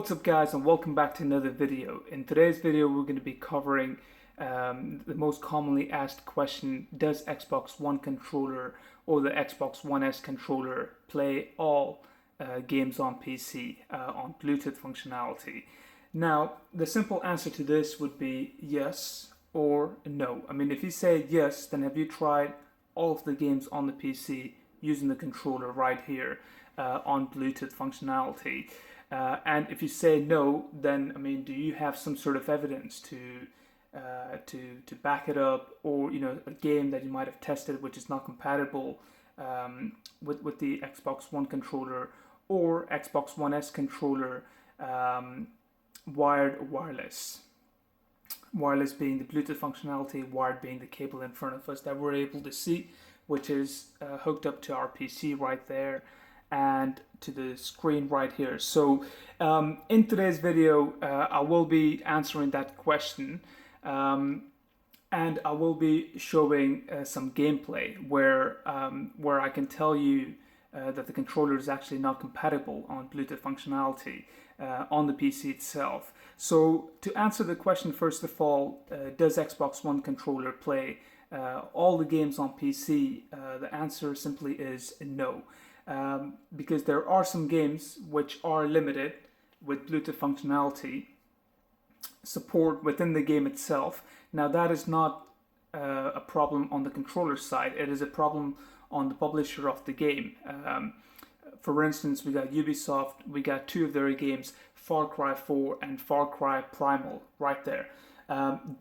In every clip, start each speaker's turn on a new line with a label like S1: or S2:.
S1: What's up guys, and welcome back to another video. In today's video we're going to be covering the most commonly asked question: does Xbox One controller or the Xbox One S controller play all games on PC on Bluetooth functionality? Now the simple answer to this would be yes or no. I mean, if you say yes, then have you tried all of the games on the PC using the controller right here on Bluetooth functionality? And if you say no, then I mean, do you have some sort of evidence to back it up, or a game that you might have tested which is not compatible with the Xbox One controller or Xbox One S controller, wired or wireless? Wireless being the Bluetooth functionality, wired being the cable in front of us that we're able to see, which is hooked up to our PC right there and to the screen right here. So in today's video I will be answering that question, and I will be showing some gameplay where I can tell you that the controller is actually not compatible on Bluetooth functionality on the PC itself. So to answer the question, first of all, does Xbox One controller play all the games on PC? The answer simply is no. Because there are some games which are limited with Bluetooth functionality support within the game itself. Now that is not a problem on the controller side, it is a problem on the publisher of the game. For instance, we got Ubisoft, we got two of their games, Far Cry 4 and Far Cry Primal, right there.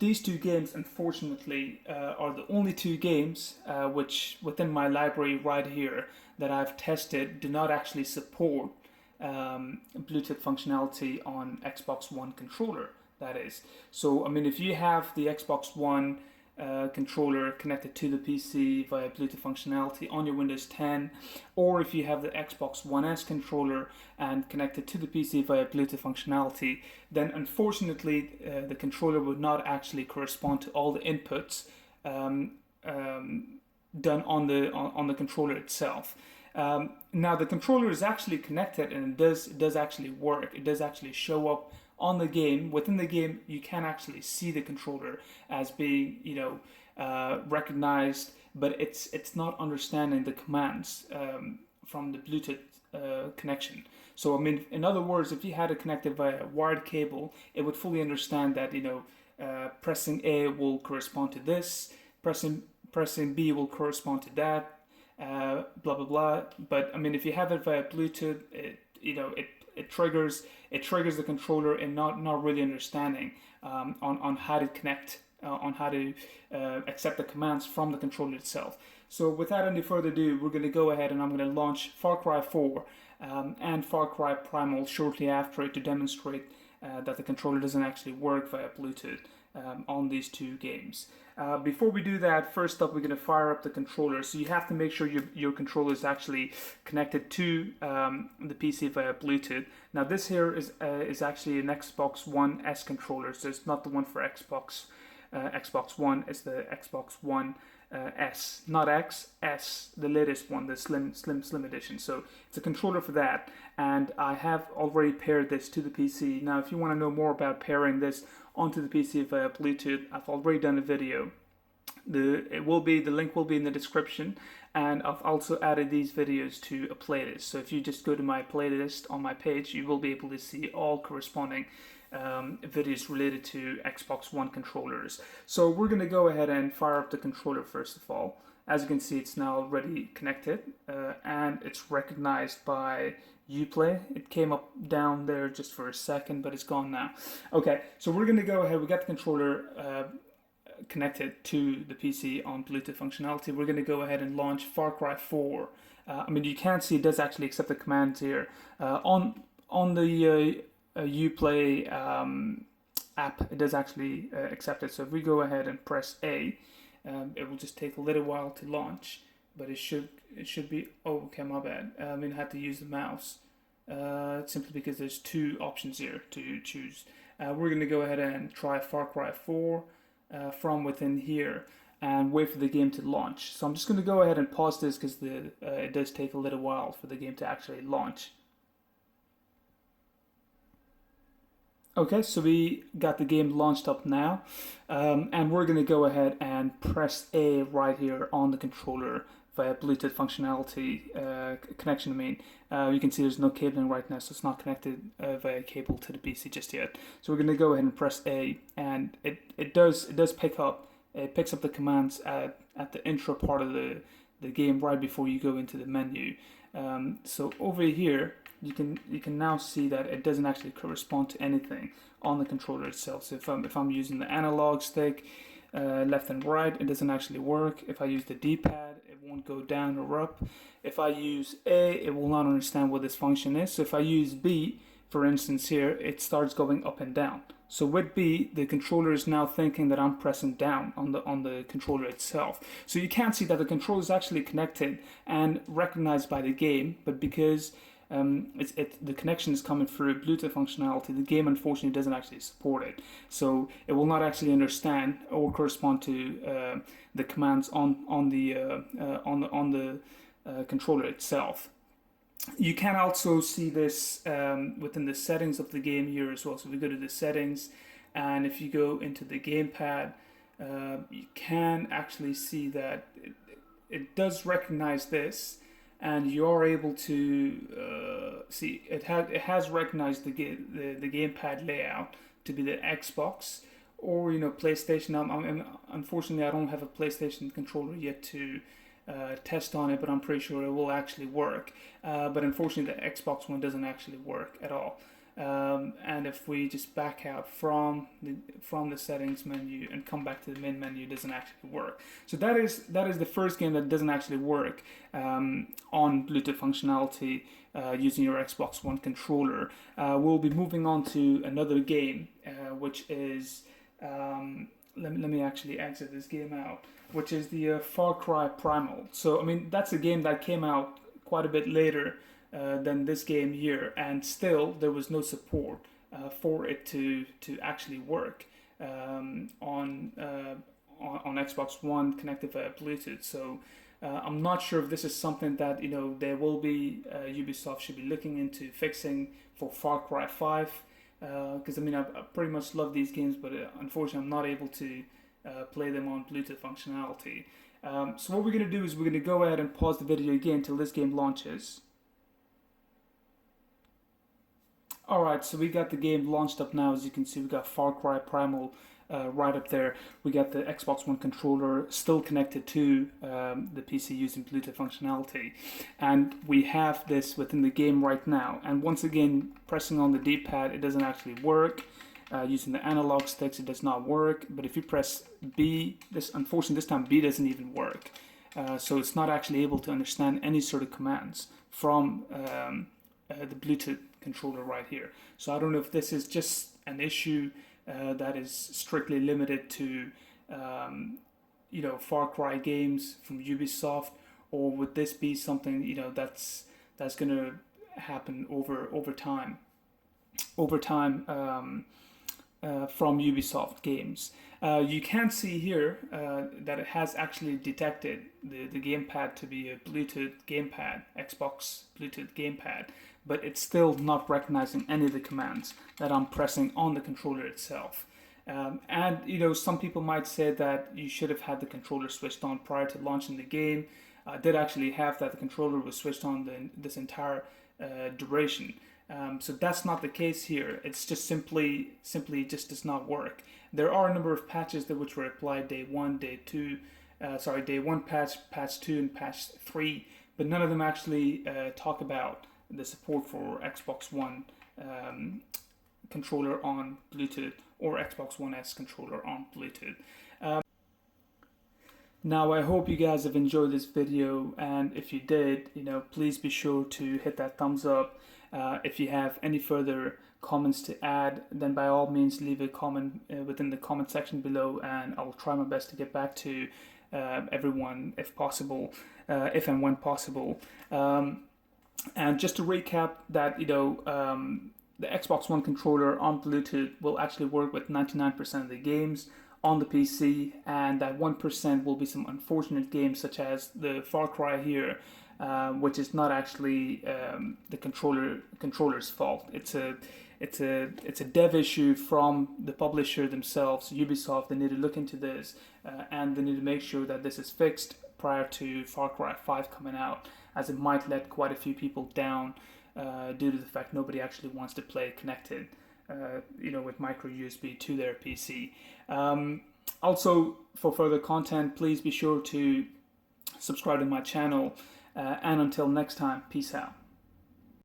S1: These two games, unfortunately, are the only two games which within my library right here that I've tested do not actually support Bluetooth functionality on Xbox One controller, that is. So, I mean, if you have the Xbox One controller connected to the PC via Bluetooth functionality on your Windows 10, or if you have the Xbox One S controller and connected to the PC via Bluetooth functionality, then unfortunately the controller would not actually correspond to all the inputs done on the controller itself. Now the controller is actually connected, and it does actually work. It does actually show up on the game. Within the game, you can actually see the controller as being recognized, but it's not understanding the commands from the Bluetooth connection. So I mean, in other words, if you had it connected via a wired cable, it would fully understand that pressing A will correspond to this, pressing B will correspond to that, blah blah blah. But I mean, if you have it via Bluetooth, it triggers the controller and not really understanding on how to connect, on how to accept the commands from the controller itself. So without any further ado, we're going to go ahead and I'm going to launch Far Cry 4 and Far Cry Primal shortly after it to demonstrate that the controller doesn't actually work via Bluetooth on these two games. Before we do that, first up we're going to fire up the controller. So you have to make sure your controller is actually connected to the PC via Bluetooth. Now this here is actually an Xbox One S controller, so it's not the one for Xbox One. It's the Xbox One S, not X, S, the latest one, the slim edition. So it's a controller for that, and I have already paired this to the PC. Now if you want to know more about pairing this onto the PC via Bluetooth, I've already done a video. The link will be in the description, and I've also added these videos to a playlist. So if you just go to my playlist on my page, you will be able to see all corresponding videos related to Xbox One controllers. So we're going to go ahead and fire up the controller first of all. As you can see, it's now already connected and it's recognized by Uplay. It came up down there just for a second, but it's gone now. Okay, so we're going to go ahead. We got the controller connected to the PC on Bluetooth functionality. We're going to go ahead and launch Far Cry 4. I mean, you can see it does actually accept the commands here on the Uplay app. It does actually accept it. So if we go ahead and press A, it will just take a little while to launch, but it should be. Oh, okay, my bad. I mean, I had to use the mouse simply because there's two options here to choose. We're going to go ahead and try Far Cry 4 from within here and wait for the game to launch. So I'm just going to go ahead and pause this because it does take a little while for the game to actually launch. Okay, so we got the game launched up now, and we're going to go ahead and press A right here on the controller via Bluetooth functionality connection. You can see there's no cabling right now, so it's not connected via cable to the PC just yet. So we're going to go ahead and press A, and it does pick up. It picks up the commands at the intro part of the game right before you go into the menu. So over here, you can now see that it doesn't actually correspond to anything on the controller itself. So if I'm using the analog stick, left and right, it doesn't actually work. If I use the D-pad, it won't go down or up. If I use A, it will not understand what this function is. So if I use B, for instance here, it starts going up and down. So with B, the controller is now thinking that I'm pressing down on the controller itself. So you can't see that the controller is actually connected and recognized by the game, but because the connection is coming through Bluetooth functionality, the game unfortunately doesn't actually support it. So it will not actually understand or correspond to the commands on the controller itself. You can also see this within the settings of the game here as well. So we go to the settings, and if you go into the gamepad, you can actually see that it does recognize this, and you're able to see it has recognized the gamepad layout to be the Xbox or PlayStation. Unfortunately, I don't have a PlayStation controller yet to test on it, but I'm pretty sure it will actually work. But unfortunately, the Xbox one doesn't actually work at all. And if we just back out from the settings menu and come back to the main menu, it doesn't actually work. So that is the first game that doesn't actually work on Bluetooth functionality using your Xbox One controller. We'll be moving on to another game, which is let me actually exit this game out, which is the Far Cry Primal. So that's a game that came out quite a bit later than this game here, and still there was no support for it to actually work on Xbox One connected via Bluetooth. So I'm not sure if this is something that there will be Ubisoft should be looking into fixing for Far Cry 5, because I pretty much love these games, but unfortunately I'm not able to play them on Bluetooth functionality. So what we're going to do is we're going to go ahead and pause the video again until this game launches. Alright, so we got the game launched up now. As you can see, we got Far Cry Primal right up there. We got the Xbox One controller still connected to the PC using Bluetooth functionality. And we have this within the game right now. And once again, pressing on the D-pad, it doesn't actually work. Using the analog sticks, it does not work. But if you press B, unfortunately this time B doesn't even work. So it's not actually able to understand any sort of commands from the Bluetooth controller right here. So I don't know if this is just an issue that is strictly limited to Far Cry games from Ubisoft, or would this be something that's going to happen over time from Ubisoft games. You can see here that it has actually detected the gamepad to be a Bluetooth gamepad, Xbox Bluetooth gamepad, but it's still not recognizing any of the commands that I'm pressing on the controller itself. And some people might say that you should have had the controller switched on prior to launching the game. I did actually have that. The controller was switched on this entire duration. So that's not the case here. It's just simply just does not work. There are a number of patches which were applied day 1, day 2, day 1 patch 2, and patch 3, but none of them actually talk about the support for Xbox One controller on Bluetooth or Xbox One S controller on Bluetooth. Now I hope you guys have enjoyed this video, and if you did, please be sure to hit that thumbs up. If you have any further comments to add, then by all means leave a comment within the comment section below, and I'll try my best to get back to everyone if possible, if and when possible. And just to recap that, the Xbox One controller on Bluetooth will actually work with 99% of the games on the PC, and that 1% will be some unfortunate games such as the Far Cry here, which is not actually the controller's fault. It's it's a dev issue from the publisher themselves, Ubisoft. They need to look into this, and they need to make sure that this is fixed prior to Far Cry 5 coming out, as it might let quite a few people down due to the fact nobody actually wants to play connected, with micro USB to their PC. Also, for further content, please be sure to subscribe to my channel. And until next time, peace out.